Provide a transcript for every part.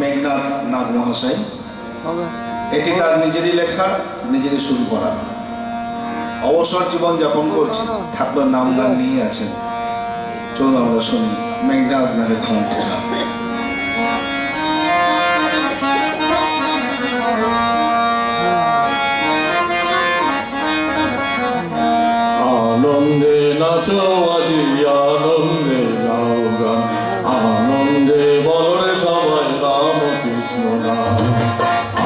মেঘনাথ নাগ মহাশয়। এটি তার নিজেরই লেখা, নিজেরই শুরু করা। অবসর জীবন যাপন করছে, ঠাকুরের নাম গান নিয়ে আছেন। চলুন আমরা শুনি মেঘনাথ নাগের কণ্ঠে। আনন্দে নাচো আজি, আনন্দে গাও গান, আনন্দে বলরে সবাই রাম কৃষ্ণ নাম।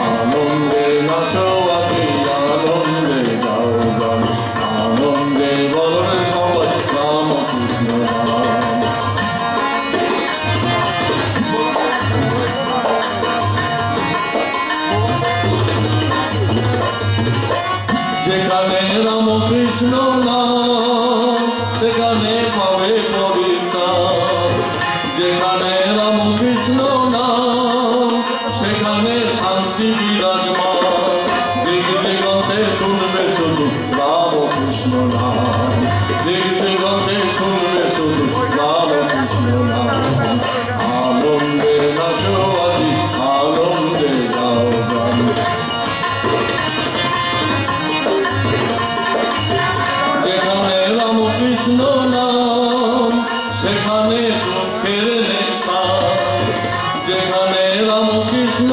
আনন্দে নাচো আজি, আনন্দে গাও গান, আনন্দে বলরে সবাই রাম কৃষ্ণ নাম। যেখানে রাম কৃষ্ণ নাম সেখানে পাবে কবিতা। যেখানে রাম কৃষ্ণ নাম সেখানে শান্তি বিরাজমান। দিক দিগন্তে শুনবে শুধু রাম কৃষ্ণ নাম, দিক দিগন্তে শুনবে শুধু রাম কৃষ্ণ নাম। আনন্দে নাচো আজি, আনন্দে গাও গান। যেখানে রাম কৃষ্ণ নাম সেখানে দুঃখের নেশা। যেখানে রাম কৃষ্ণ